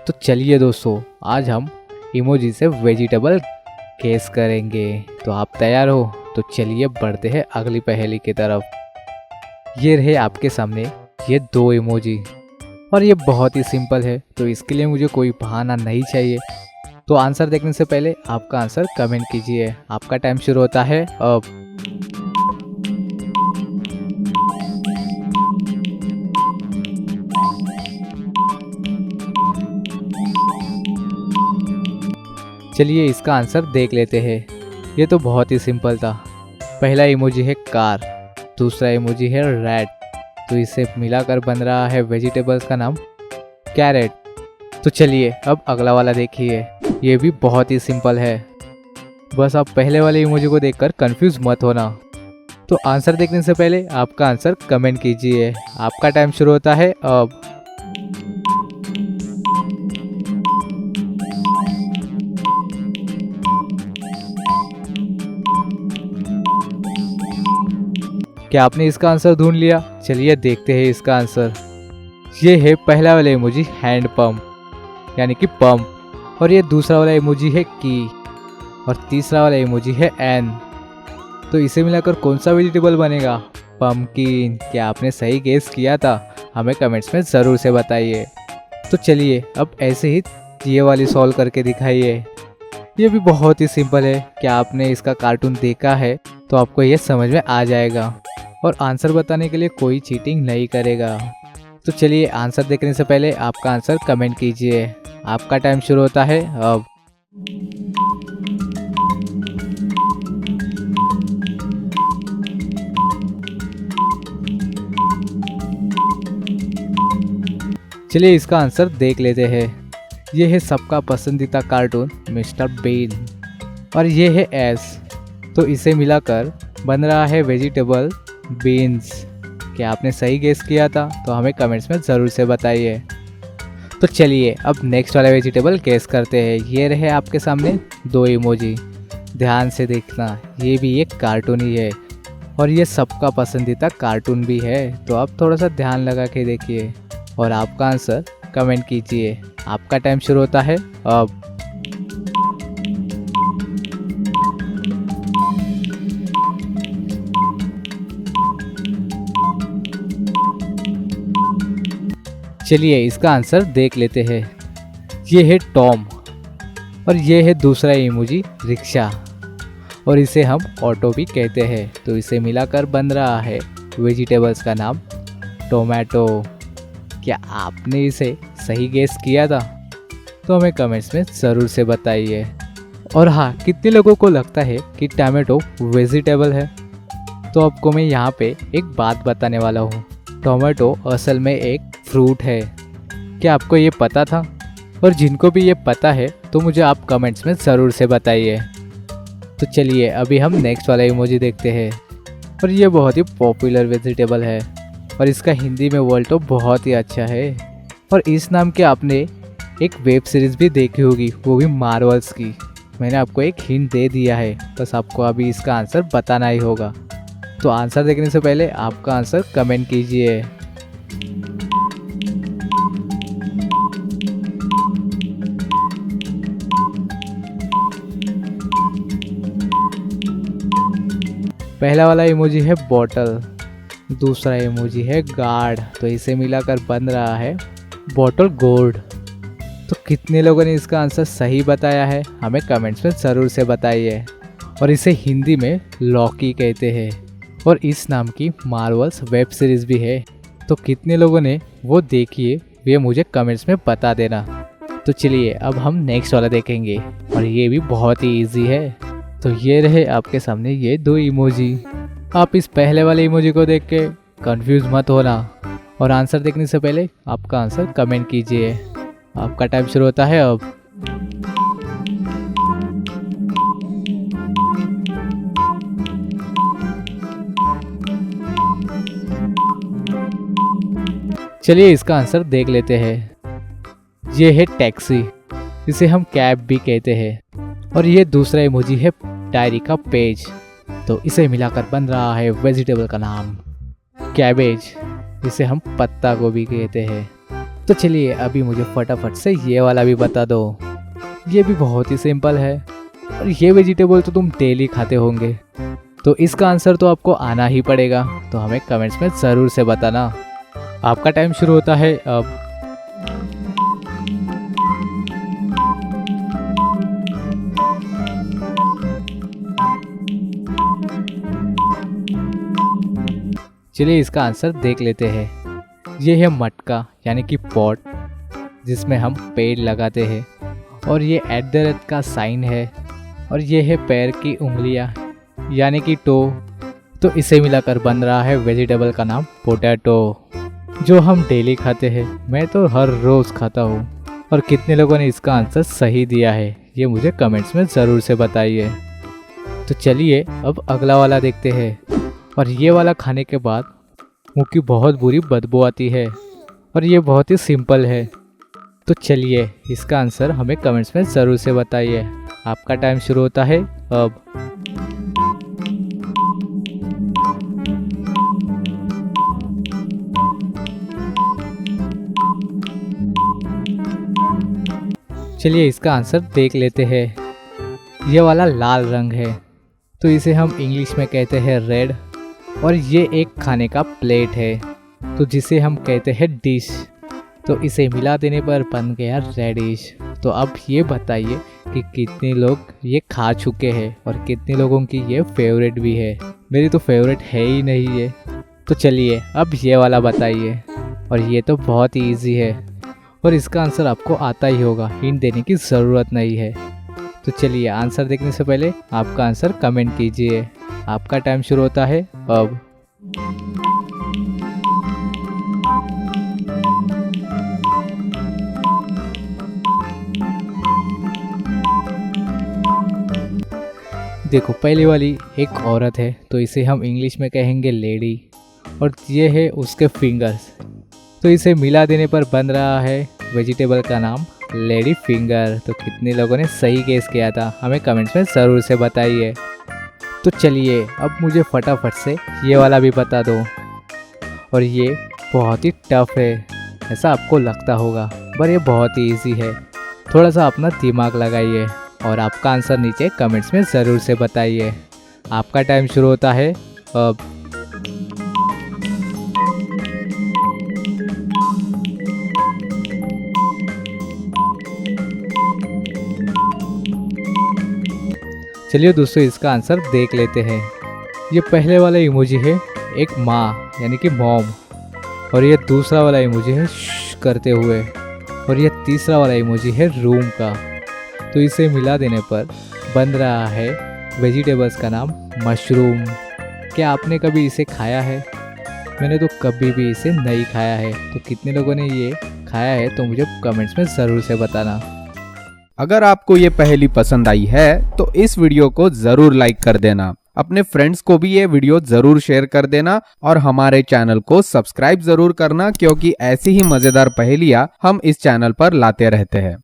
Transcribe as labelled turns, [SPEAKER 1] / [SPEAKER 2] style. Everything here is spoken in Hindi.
[SPEAKER 1] तो चलिए दोस्तों, आज हम इमोजी से वेजिटेबल गेस करेंगे। तो आप तैयार हो? तो चलिए बढ़ते हैं अगली पहेली की तरफ। ये रहे आपके सामने ये दो इमोजी और ये बहुत ही सिंपल है, तो इसके लिए मुझे कोई बहाना नहीं चाहिए। तो आंसर देखने से पहले आपका आंसर कमेंट कीजिए। आपका टाइम शुरू होता है अब। चलिए इसका आंसर देख लेते हैं। ये तो बहुत ही सिंपल था। पहला इमोजी है कार, दूसरा इमोजी है रेड, तो इसे मिलाकर बन रहा है वेजिटेबल्स का नाम कैरेट। तो चलिए अब अगला वाला देखिए, ये भी बहुत ही सिंपल है। बस आप पहले वाले इमोजी को देखकर कंफ्यूज मत होना। तो आंसर देखने से पहले आपका आंसर कमेंट कीजिए। आपका टाइम शुरू होता है अब। क्या आपने इसका आंसर ढूंढ लिया? चलिए देखते हैं इसका आंसर। ये है पहला वाला इमोजी हैंड पंप यानी कि पंप, और ये दूसरा वाला इमोजी है की, और तीसरा वाला इमोजी है एन। तो इसे मिलाकर कौन सा वेजिटेबल बनेगा? पम्पकिन। क्या आपने सही गेस किया था? हमें कमेंट्स में ज़रूर से बताइए। तो चलिए अब ऐसे ही ये वाली सॉल्व करके दिखाइए। ये भी बहुत ही सिंपल है। क्या आपने इसका कार्टून देखा है? तो आपको ये समझ में आ जाएगा, और आंसर बताने के लिए कोई चीटिंग नहीं करेगा। तो चलिए आंसर देखने से पहले आपका आंसर कमेंट कीजिए। आपका टाइम शुरू होता है अब। चलिए इसका आंसर देख लेते हैं। ये है सबका पसंदीदा कार्टून मिस्टर बीन, और ये है एस, तो इसे मिलाकर बन रहा है वेजिटेबल बीन्स। क्या आपने सही गेस किया था? तो हमें कमेंट्स में ज़रूर से बताइए। तो चलिए अब नेक्स्ट वाला वेजिटेबल गेस करते हैं। ये रहे आपके सामने दो इमोजी, ध्यान से देखना। ये भी एक कार्टून ही है, और ये सबका पसंदीदा कार्टून भी है। तो आप थोड़ा सा ध्यान लगा के देखिए और आपका आंसर कमेंट कीजिए। आपका टाइम शुरू होता है अब। चलिए इसका आंसर देख लेते हैं। ये है टॉम, और ये है दूसरा इमोजी रिक्शा, और इसे हम ऑटो भी कहते हैं। तो इसे मिलाकर बन रहा है वेजिटेबल्स का नाम टोमेटो। क्या आपने इसे सही गेस किया था? तो हमें कमेंट्स में ज़रूर से बताइए। और हाँ, कितने लोगों को लगता है कि टोमेटो वेजिटेबल है? तो आपको मैं यहाँ पे एक बात बताने वाला हूँ। टोमेटो असल में एक फ्रूट है। क्या आपको ये पता था? और जिनको भी ये पता है तो मुझे आप कमेंट्स में ज़रूर से बताइए। तो चलिए अभी हम नेक्स्ट वाला इमोजी देखते हैं, और ये बहुत ही पॉपुलर वेजिटेबल है, और इसका हिंदी में वर्ड तो बहुत ही अच्छा है। और इस नाम के आपने एक वेब सीरीज़ भी देखी होगी, वो भी मार्वल्स की। मैंने आपको एक हिंट दे दिया है, बस आपको अभी इसका आंसर बताना ही होगा। तो आंसर देखने से पहले आपका आंसर कमेंट कीजिए। पहला वाला इमोजी है बॉटल, दूसरा इमोजी है गार्ड, तो इसे मिलाकर बन रहा है बॉटल गोर्ड। तो कितने लोगों ने इसका आंसर सही बताया है? हमें कमेंट्स में ज़रूर से बताइए। और इसे हिंदी में लॉकी कहते हैं, और इस नाम की मार्वल्स वेब सीरीज़ भी है। तो कितने लोगों ने वो देखी है ये मुझे कमेंट्स में बता देना। तो चलिए अब हम नेक्स्ट वाला देखेंगे, और ये भी बहुत ही ईजी है। तो ये रहे आपके सामने ये दो इमोजी। आप इस पहले वाले इमोजी को देख के कंफ्यूज मत होना, और आंसर देखने से पहले आपका आंसर कमेंट कीजिए। आपका टाइम शुरू होता है अब। चलिए इसका आंसर देख लेते हैं। ये है टैक्सी, इसे हम कैब भी कहते हैं, और ये दूसरा इमोजी है डायरी का पेज। तो इसे मिलाकर बन रहा है वेजिटेबल का नाम कैबेज, इसे हम पत्ता गोभी कहते हैं। तो चलिए अभी मुझे फटाफट से ये वाला भी बता दो। ये भी बहुत ही सिंपल है और ये वेजिटेबल तो तुम डेली खाते होंगे, तो इसका आंसर तो आपको आना ही पड़ेगा। तो हमें कमेंट्स में ज़रूर से बताना। आपका टाइम शुरू होता है अब। चलिए इसका आंसर देख लेते हैं। ये है मटका यानी कि पॉट, जिसमें हम पेड़ लगाते हैं, और ये @ का साइन है, और ये है पैर की उंगलियां यानी कि टो। तो इसे मिलाकर बन रहा है वेजिटेबल का नाम पोटैटो, जो हम डेली खाते हैं। मैं तो हर रोज़ खाता हूँ। और कितने लोगों ने इसका आंसर सही दिया है ये मुझे कमेंट्स में ज़रूर से बताइए। तो चलिए अब अगला वाला देखते हैं। और ये वाला खाने के बाद मुंह की बहुत बुरी बदबू आती है, और ये बहुत ही सिंपल है। तो चलिए इसका आंसर हमें कमेंट्स में ज़रूर से बताइए। आपका टाइम शुरू होता है अब। चलिए इसका आंसर देख लेते हैं। ये वाला लाल रंग है, तो इसे हम इंग्लिश में कहते हैं रेड, और ये एक खाने का प्लेट है, तो जिसे हम कहते हैं डिश। तो इसे मिला देने पर बन गया रेडिश। तो अब ये बताइए कि कितने लोग ये खा चुके हैं और कितने लोगों की ये फेवरेट भी है। मेरी तो फेवरेट है ही नहीं ये। तो चलिए अब ये वाला बताइए। और ये तो बहुत ही ईजी है और इसका आंसर आपको आता ही होगा, हिंट देने की ज़रूरत नहीं है। तो चलिए आंसर देखने से पहले आपका आंसर कमेंट कीजिए। आपका टाइम शुरू होता है अब। देखो पहली वाली एक औरत है, तो इसे हम इंग्लिश में कहेंगे लेडी, और ये है उसके फिंगर्स। तो इसे मिला देने पर बन रहा है वेजिटेबल का नाम लेडी फिंगर। तो कितने लोगों ने सही गेस किया था हमें कमेंट्स में ज़रूर से बताइए। तो चलिए अब मुझे फटाफट से ये वाला भी बता दो। और ये बहुत ही टफ है, ऐसा आपको लगता होगा, पर ये बहुत ही ईजी है। थोड़ा सा अपना दिमाग लगाइए और आपका आंसर नीचे कमेंट्स में ज़रूर से बताइए। आपका टाइम शुरू होता है अब। चलिए दोस्तों इसका आंसर देख लेते हैं। ये पहले वाला इमोजी है एक माँ यानी कि मॉम, और ये दूसरा वाला इमोजी है करते हुए, और ये तीसरा वाला इमोजी है रूम का। तो इसे मिला देने पर बन रहा है वेजिटेबल्स का नाम मशरूम। क्या आपने कभी इसे खाया है? मैंने तो कभी भी इसे नहीं खाया है। तो कितने लोगों ने ये खाया है तो मुझे कमेंट्स में ज़रूर से बताना।
[SPEAKER 2] अगर आपको ये पहेली पसंद आई है तो इस वीडियो को जरूर लाइक कर देना। अपने फ्रेंड्स को भी ये वीडियो जरूर शेयर कर देना और हमारे चैनल को सब्सक्राइब जरूर करना, क्योंकि ऐसी ही मजेदार पहेलियां हम इस चैनल पर लाते रहते हैं।